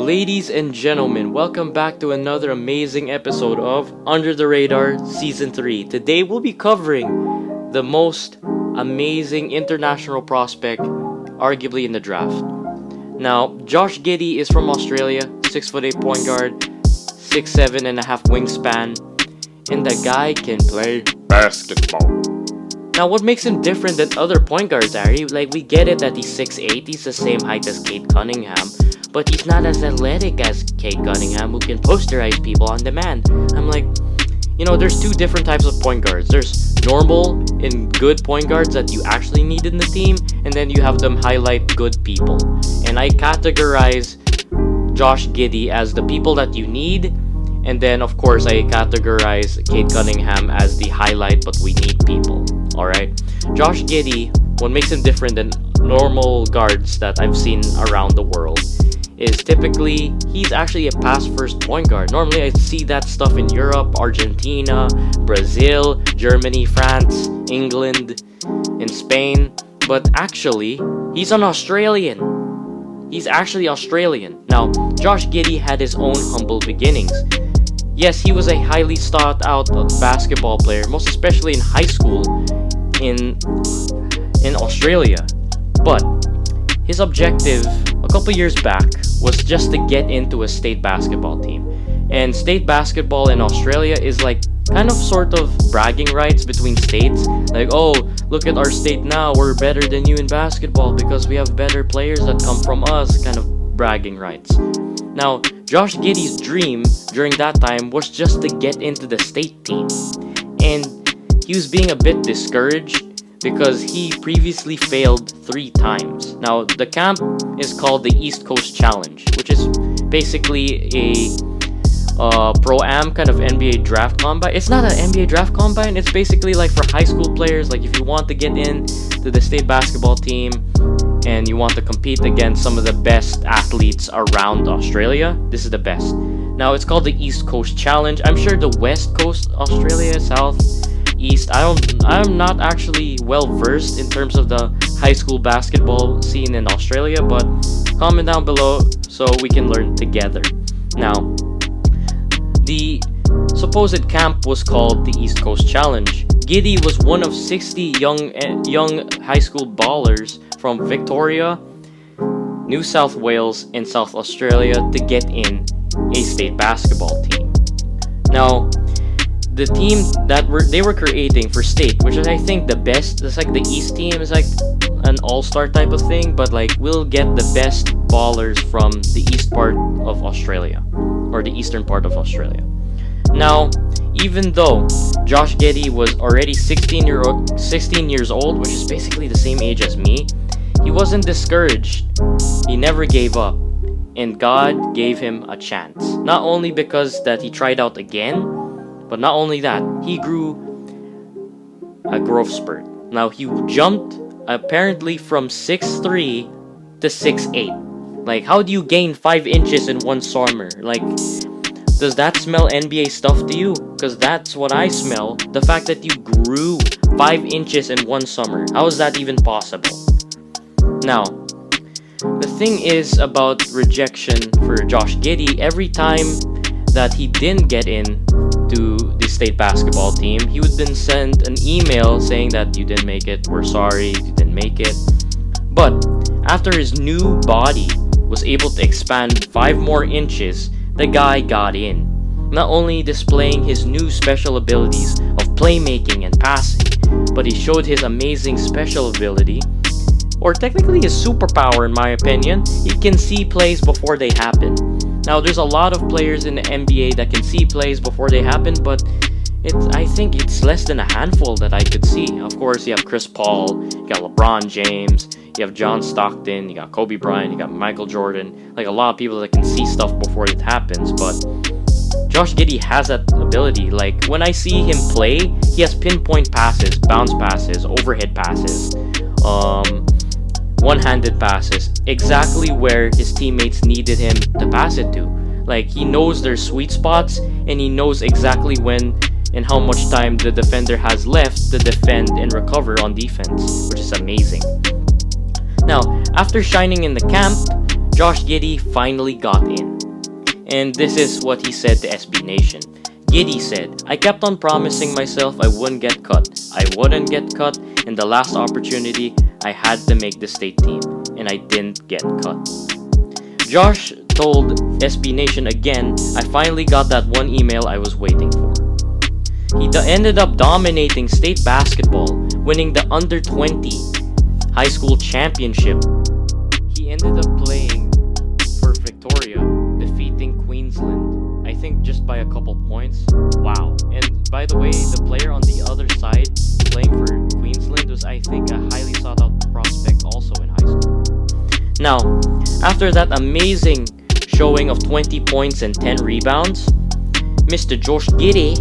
Ladies and gentlemen, welcome back to another amazing episode of Under the Radar Season 3. Today we'll be covering the most amazing international prospect, arguably in the draft. Now, Josh Giddey is from Australia, 6'8" point guard, 6'7.5" wingspan, and the guy can play basketball. Now, what makes him different than other point guards, Ari? Like, we get it that he's 6'8", he's the same height as Cade Cunningham, but he's not as athletic as Cade Cunningham, who can posterize people on demand. I'm like, there's two different types of point guards. There's normal and good point guards that you actually need in the team, and then you have them highlight good people. And I categorize Josh Giddey as the people that you need, and then of course I categorize Cade Cunningham as the highlight but we need people. Alright? Josh Giddey, what makes him different than normal guards that I've seen around the world is typically he's actually a pass-first point guard. Normally I see that stuff in Europe, Argentina, Brazil, Germany, France, England, and Spain. But actually, he's an Australian. He's actually Australian. Now, Josh Giddey had his own humble beginnings. Yes, he was a highly sought-out basketball player, most especially in high school in Australia. But his objective a couple years back was just to get into a state basketball team. And state basketball in Australia is like kind of sort of bragging rights between states. Like, oh, look at our state now, we're better than you in basketball because we have better players that come from us, kind of bragging rights. Now, Josh Giddey's dream during that time was just to get into the state team. And he was being a bit discouraged because he previously failed 3 times. Now, the camp is called the East Coast Challenge, which is basically a pro-am kind of NBA draft combine. It's not an NBA draft combine, it's basically like for high school players. Like if you want to get in to the state basketball team and you want to compete against some of the best athletes around Australia, this is the best. Now, it's called the East Coast Challenge. I'm sure the West Coast Australia, South, East, I'm not actually well versed in terms of the high school basketball scene in Australia, but comment down below so we can learn together. Now, the supposed camp was called the East Coast Challenge. Giddey was one of 60 young high school ballers from Victoria, New South Wales, and South Australia to get in a state basketball team. Now, the team that they were creating for state, which is I think the best, it's like the East team is like an all-star type of thing, but like we'll get the best ballers from the east part of Australia, or the eastern part of Australia. Now, even though Josh Giddey was already 16 years old, which is basically the same age as me, he wasn't discouraged. He never gave up, and God gave him a chance. Not only because that he tried out again, but not only that, he grew a growth spurt. Now, he jumped apparently from 6'3" to 6'8". Like, how do you gain 5 inches in one summer? Like, does that smell NBA stuff to you? Because that's what I smell. The fact that you grew 5 inches in one summer. How is that even possible? Now, the thing is about rejection for Josh Giddey, every time that he didn't get in to the state basketball team, he would then send an email saying that you didn't make it, we're sorry you didn't make it. But after his new body was able to expand 5 more inches, the guy got in, not only displaying his new special abilities of playmaking and passing, but he showed his amazing special ability, or technically his superpower in my opinion. He can see plays before they happen. Now, there's a lot of players in the NBA that can see plays before they happen, but I think it's less than a handful that I could see. Of course, you have Chris Paul, you got LeBron James, you have John Stockton, you got Kobe Bryant, you got Michael Jordan. Like, a lot of people that can see stuff before it happens, but Josh Giddey has that ability. Like, when I see him play, he has pinpoint passes, bounce passes, overhead passes, one-handed passes, exactly where his teammates needed him to pass it to. Like, he knows their sweet spots, and he knows exactly when and how much time the defender has left to defend and recover on defense, which is amazing. Now, after shining in the camp, Josh Giddey finally got in. And this is what he said to SB Nation. Giddey said, "I kept on promising myself I wouldn't get cut. I wouldn't get cut, and the last opportunity, I had to make the state team, and I didn't get cut." Josh told SB Nation again, "I finally got that one email I was waiting for." He ended up dominating state basketball, winning the under-20 high school championship. He ended up playing for Victoria, defeating Queensland, I think just by a couple points. Wow. And by the way, the player on the other side playing for Queensland was, I think, a highly sought out prospect also in high school. Now, after that amazing showing of 20 points and 10 rebounds, Mr. Josh Giddey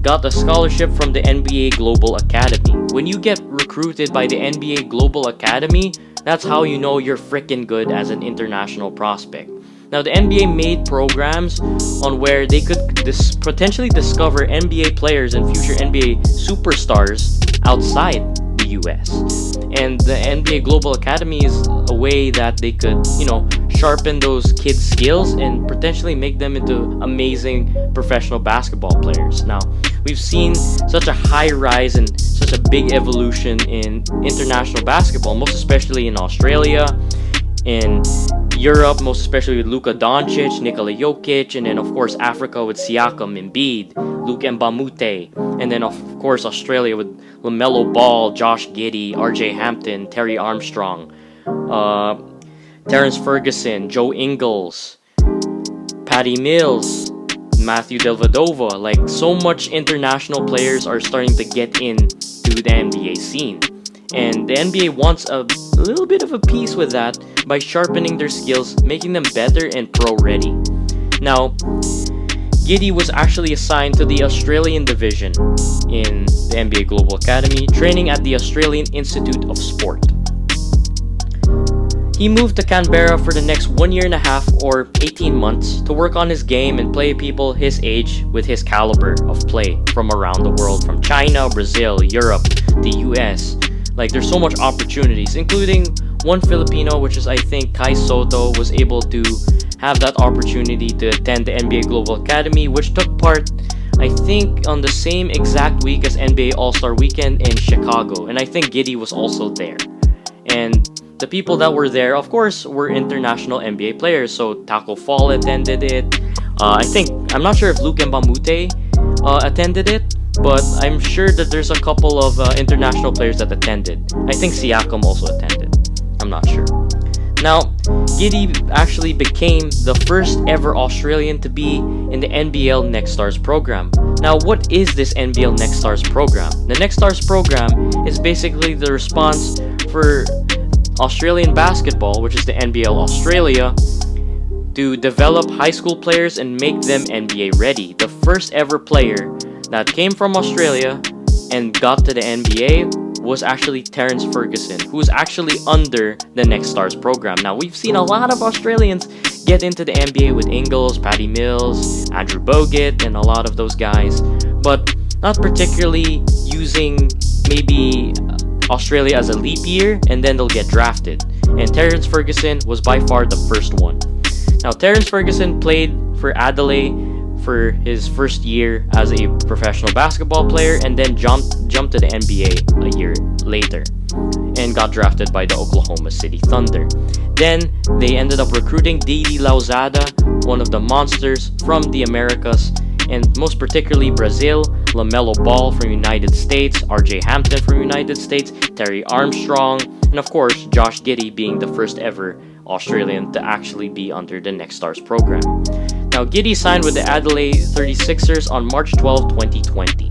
got a scholarship from the NBA Global Academy. When you get recruited by the NBA Global Academy, that's how you know you're freaking good as an international prospect. Now, the NBA made programs on where they could potentially discover NBA players and future NBA superstars outside the US. And the NBA Global Academy is a way that they could, sharpen those kids' skills and potentially make them into amazing professional basketball players. Now, we've seen such a high rise and such a big evolution in international basketball, most especially in Australia, in Europe, most especially with Luka Doncic, Nikola Jokic, and then of course Africa with Siakam, Embiid, Luke Mbamute, and then of course Australia with LaMelo Ball, Josh Giddey, RJ Hampton, Terry Armstrong, Terrence Ferguson, Joe Ingles, Patty Mills, Matthew Dellavedova. Like, so much international players are starting to get into the NBA scene. And the NBA wants a little bit of a piece with that by sharpening their skills, making them better and pro-ready. Now, Giddey was actually assigned to the Australian division in the NBA Global Academy, training at the Australian Institute of Sport. He moved to Canberra for the next 1 year and a half or 18 months to work on his game and play people his age with his caliber of play from around the world, from China, Brazil, Europe, the US. Like, there's so much opportunities, including one Filipino, which is, I think, Kai Soto, was able to have that opportunity to attend the NBA Global Academy, which took part, I think, on the same exact week as NBA All-Star Weekend in Chicago. And I think Giddey was also there. And the people that were there, of course, were international NBA players. So Taco Fall attended it. I'm not sure if Luke Mbamute attended it, but I'm sure that there's a couple of international players that attended. I think Siakam also attended. I'm not sure. Now, Giddey actually became the first ever Australian to be in the NBL Next Stars program. Now, what is this NBL Next Stars program? The Next Stars program is basically the response for Australian basketball, which is the NBL Australia, to develop high school players and make them NBA ready. The first ever player that came from Australia and got to the NBA was actually Terrence Ferguson, who's actually under the Next Stars program. Now, we've seen a lot of Australians get into the NBA with Ingles, Patty Mills, Andrew Bogut, and a lot of those guys, but not particularly using maybe Australia as a leap year, and then they'll get drafted. And Terrence Ferguson was by far the first one. Now, Terrence Ferguson played for Adelaide for his first year as a professional basketball player, and then jumped to the NBA a year later and got drafted by the Oklahoma City Thunder. Then they ended up recruiting Didi Lauzada, one of the monsters from the Americas, and most particularly Brazil, LaMelo Ball from United States, RJ Hampton from United States, Terry Armstrong, and of course Josh Giddey being the first ever Australian to actually be under the Next Stars program. Now, Giddey signed with the Adelaide 36ers on March 12, 2020.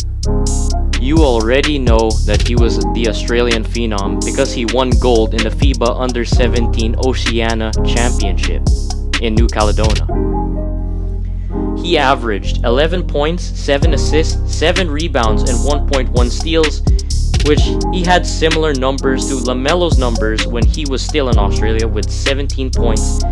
You already know that he was the Australian phenom because he won gold in the FIBA Under-17 Oceania Championship in New Caledonia. He averaged 11 points, 7 assists, 7 rebounds, and 1.1 steals, which he had similar numbers to LaMelo's numbers when he was still in Australia with 17 points,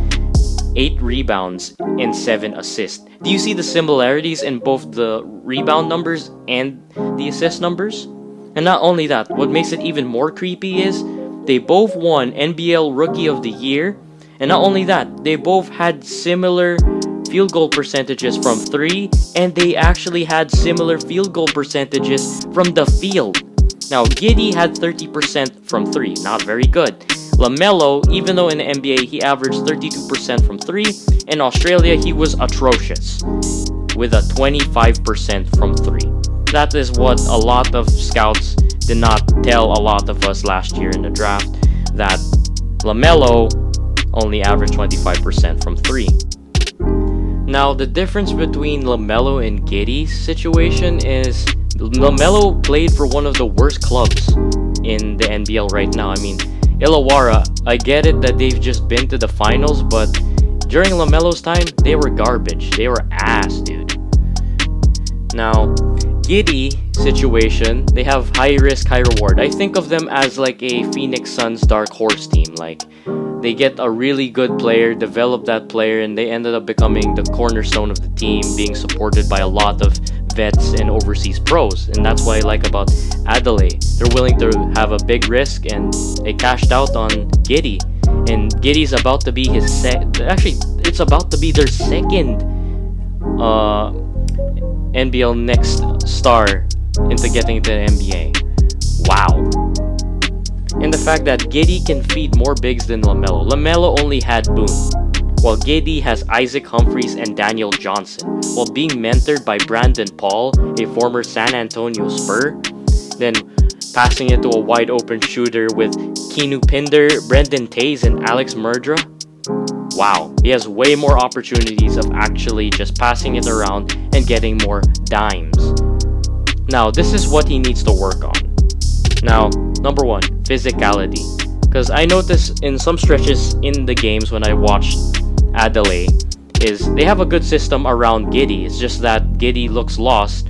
8 rebounds, and 7 assists. Do you see the similarities in both the rebound numbers and the assist numbers? And not only that, what makes it even more creepy is they both won NBL Rookie of the Year, and not only that, they both had similar field goal percentages from 3, and they actually had similar field goal percentages from the field. Now, Giddey had 30% from 3, not very good. LaMelo, even though in the NBA he averaged 32% from 3, in Australia he was atrocious, with a 25% from 3. That is what a lot of scouts did not tell a lot of us last year in the draft, that LaMelo only averaged 25% from 3. Now, the difference between LaMelo and Giddey's situation is LaMelo played for one of the worst clubs in the NBL right now. I mean, Illawarra, I get it that they've just been to the finals, but during LaMelo's time, they were garbage. They were ass, dude. Now, Giddey situation, they have high risk, high reward. I think of them as like a Phoenix Suns dark horse team. Like, they get a really good player, develop that player, and they ended up becoming the cornerstone of the team, being supported by a lot of vets and overseas pros. And that's what I like about Adelaide. They're willing to have a big risk, and they cashed out on Giddey. And Giddey's about to be it's about to be their second NBL Next Star into getting into the NBA. Wow. And the fact that Giddey can feed more bigs than LaMelo. LaMelo only had Boone, while Giddey has Isaac Humphries and Daniel Johnson, while being mentored by Brandon Paul, a former San Antonio Spur, then passing it to a wide open shooter with Keanu Pinder, Brendan Tays, and Alex Murdra. Wow, he has way more opportunities of actually just passing it around and getting more dimes. Now, this is what he needs to work on. Now, number 1, physicality. Because I noticed in some stretches in the games when I watched Adelaide, is they have a good system around Giddey. It's just that Giddey looks lost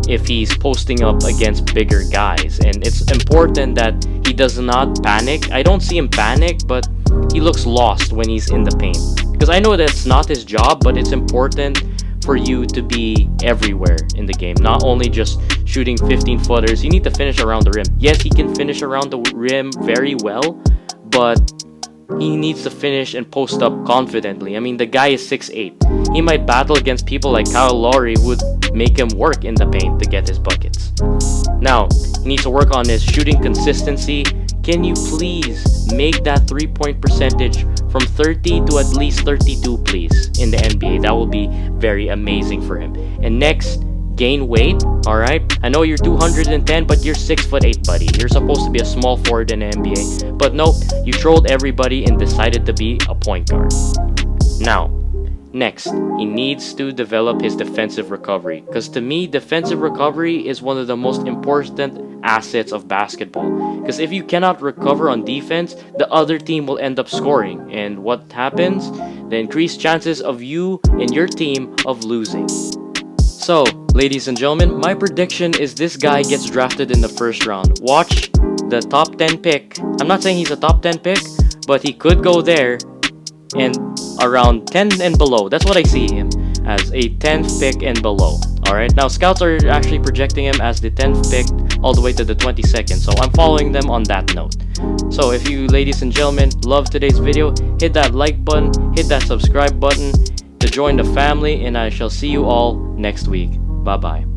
if he's posting up against bigger guys. And it's important that he does not panic. I don't see him panic, but he looks lost when he's in the paint. Because I know that's not his job, but it's important for you to be everywhere in the game. Not only just shooting 15-footers, you need to finish around the rim. Yes, he can finish around the rim very well, but he needs to finish and post up confidently. I mean, the guy is 6'8". He might battle against people like Kyle Lowry who would make him work in the paint to get his buckets. Now, he needs to work on his shooting consistency. Can you please make that 3-point percentage from 30 to at least 32, please, in the NBA? That will be very amazing for him. And next, gain weight. Alright, I know you're 210, but you're 6'8", buddy. You're supposed to be a small forward in the NBA. But nope, you trolled everybody and decided to be a point guard. Now, next, he needs to develop his defensive recovery. Because to me, defensive recovery is one of the most important assets of basketball. Because if you cannot recover on defense, the other team will end up scoring. And what happens? The increased chances of you and your team of losing. So, ladies and gentlemen, my prediction is this guy gets drafted in the first round. Watch the top 10 pick. I'm not saying he's a top 10 pick, but he could go there and around 10 and below. That's what I see him as, a 10th pick and below. Alright, now scouts are actually projecting him as the 10th pick all the way to the 22nd. So I'm following them on that note. So if you, ladies and gentlemen, love today's video, hit that like button, hit that subscribe button to join the family, and I shall see you all next week. Bye bye.